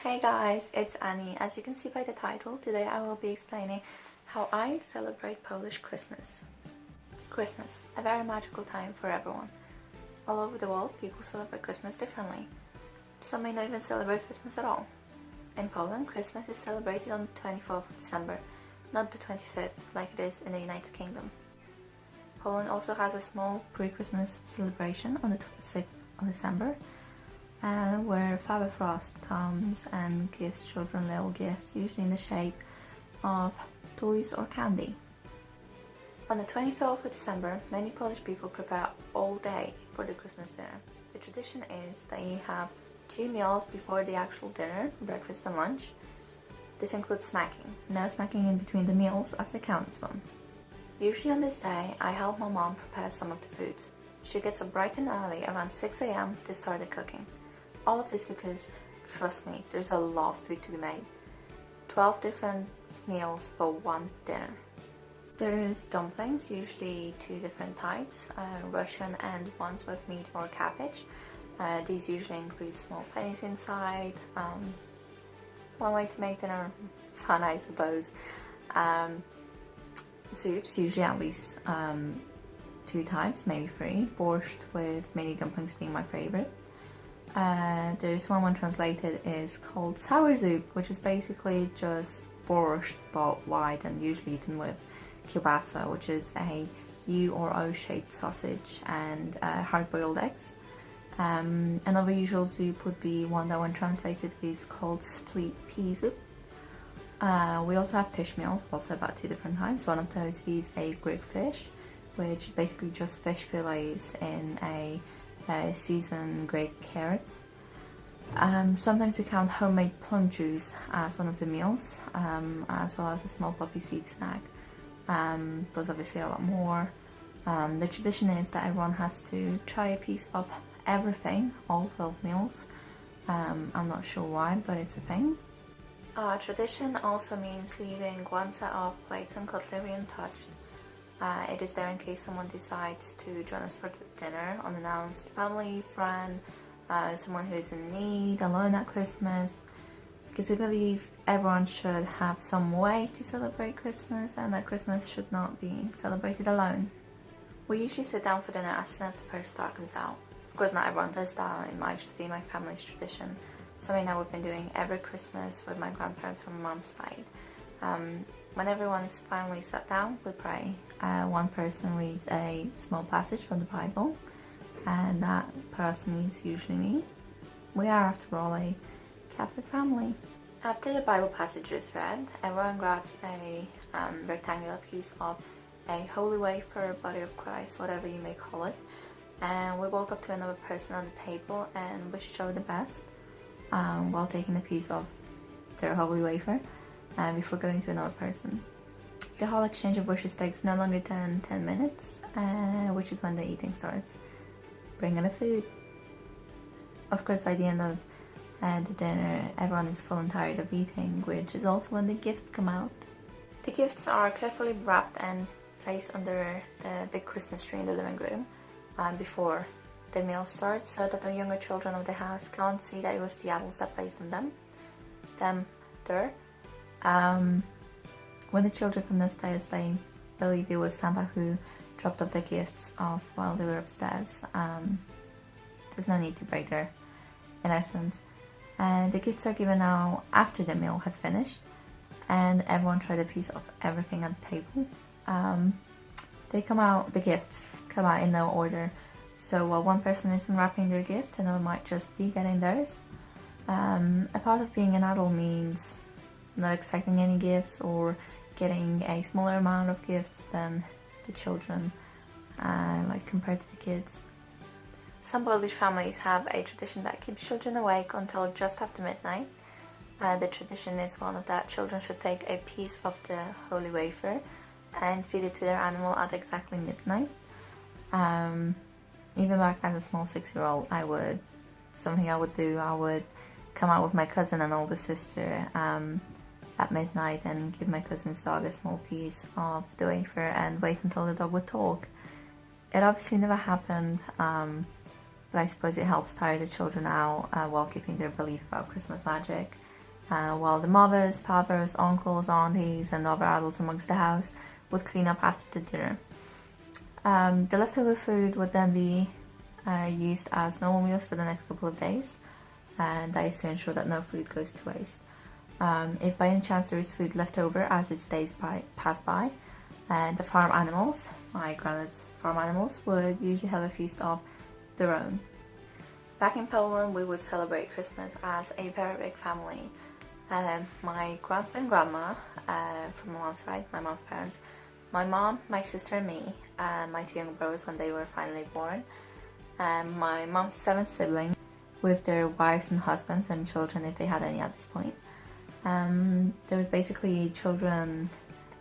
Hey guys, it's Annie. As you can see by the title, today I will be explaining how I celebrate Polish Christmas. Christmas, a very magical time for everyone. All over the world, people celebrate Christmas differently. Some may not even celebrate Christmas at all. In Poland, Christmas is celebrated on the 24th of December, not the 25th like it is in the United Kingdom. Poland also has a small pre-Christmas celebration on the 26th of December, where Father Frost comes and gives children little gifts, usually in the shape of toys or candy. On the 24th of December, many Polish people prepare all day for the Christmas dinner. The tradition is that you have 2 meals before the actual dinner, breakfast and lunch. This includes snacking. No snacking in between the meals, as they count as one. Usually on this day, I help my mom prepare some of the foods. She gets up bright and early, around 6 a.m. to start the cooking. All of this because, trust me, there's a lot of food to be made. 12 different meals for one dinner. There's dumplings, usually 2 different types, Russian and ones with meat or cabbage. These usually include small pennies inside. One way to make dinner fun, I suppose. Soups, usually at least 2 types, maybe 3. Borscht with mini dumplings being my favorite. There's one translated is called sour soup, which is basically just borscht but white and usually eaten with kielbasa, which is a U or O shaped sausage, and hard-boiled eggs. Another usual soup would be one that when translated is called split pea soup. We also have fish meals, also about 2 different types. One of those is a Greek fish, which is basically just fish fillets in a seasoned grated carrots. Sometimes we count homemade plum juice as one of the meals, as well as a small poppy seed snack. There's obviously a lot more. The tradition is that everyone has to try a piece of everything, all 12 meals. I'm not sure why, but it's a thing. Tradition also means leaving one set of plates and cutlery untouched. It is there in case someone decides to join us for dinner, unannounced family, friend, someone who is in need, alone at Christmas, because we believe everyone should have some way to celebrate Christmas and that Christmas should not be celebrated alone. We usually sit down for dinner as soon as the first star comes out. Of course not everyone does that, it might just be my family's tradition, something that we've been doing every Christmas with my grandparents from my mom's side. When everyone is finally sat down, we pray. One person reads a small passage from the Bible, and that person is usually me. We are, after all, a Catholic family. After the Bible passage is read, everyone grabs a rectangular piece of a holy wafer, body of Christ, whatever you may call it, and we walk up to another person on the table and wish each other the best while taking a piece of their holy wafer. Before going to another person. The whole exchange of wishes takes no longer than 10 minutes, which is when the eating starts. Bring in the food. Of course, by the end of the dinner, everyone is full and tired of eating, which is also when the gifts come out. The gifts are carefully wrapped and placed under the big Christmas tree in the living room before the meal starts, so that the younger children of the house can't see that it was the adults that placed them there. When the children come downstairs, they believe it was Santa who dropped off the gifts off while they were upstairs. There's no need to break their innocence. The gifts are given out after the meal has finished, and everyone tried a piece of everything at the table. The gifts come out in no order, so while one person is unwrapping their gift, another might just be getting theirs. A part of being an adult means not expecting any gifts or getting a smaller amount of gifts than the children, like compared to the kids. Some Polish families have a tradition that keeps children awake until just after midnight. The tradition is one of that children should take a piece of the holy wafer and feed it to their animal at exactly midnight. Even back as a small 6-year-old, I would come out with my cousin and older sister at midnight and give my cousin's dog a small piece of the wafer and wait until the dog would talk. It obviously never happened, but I suppose it helps tire the children out while keeping their belief about Christmas magic. while the mothers, fathers, uncles, aunties and other adults amongst the house would clean up after the dinner. The leftover food would then be used as normal meals for the next couple of days, and that is to ensure that no food goes to waste. If by any chance there is food left over as its days pass by, the farm animals, my granddad's farm animals, would usually have a feast of their own. Back in Poland, we would celebrate Christmas as a very big family. My grandpa and grandma, from my mom's side, my mom's parents, my mom, my sister and me, and my 2 younger brothers when they were finally born, and my mom's 7 siblings with their wives and husbands and children if they had any at this point. There was basically children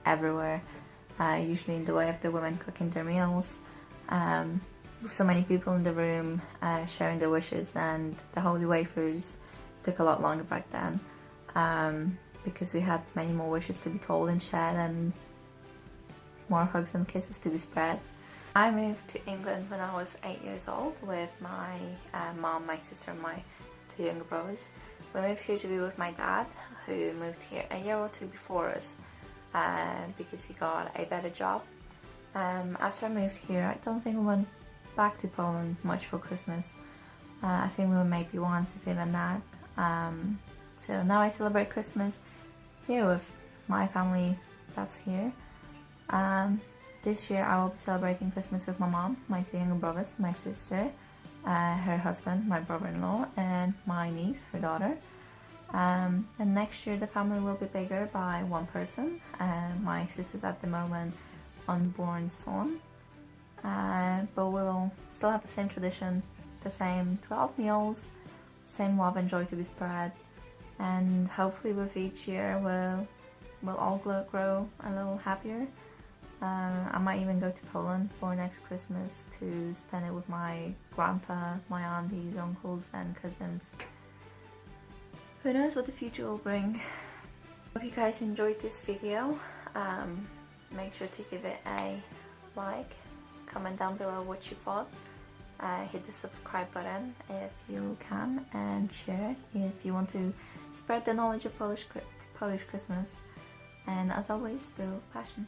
everywhere, usually in the way of the women cooking their meals, with so many people in the room sharing their wishes, and the holy wafers took a lot longer back then, because we had many more wishes to be told and shared and more hugs and kisses to be spread. I moved to England when I was 8 years old with my mom, my sister and my 2 younger brothers. We moved here to be with my dad, who moved here a year or 2 before us because he got a better job. After I moved here, I don't think we went back to Poland much for Christmas. I think we went maybe once, if even that. So now I celebrate Christmas here with my family that's here. This year I will be celebrating Christmas with my mom, my 2 younger brothers, my sister, her husband, my brother-in-law, and my niece, her daughter. And next year the family will be bigger by 1 person. My sister's at the moment unborn son. But we'll still have the same tradition, the same 12 meals, same love and joy to be spread, and hopefully with each year we'll all grow a little happier. I might even go to Poland for next Christmas to spend it with my grandpa, my aunties, uncles and cousins. Who knows what the future will bring. Hope you guys enjoyed this video. Make sure to give it a like, comment down below what you thought, hit the subscribe button if you can, and share if you want to spread the knowledge of Polish Christmas. And as always, do passion.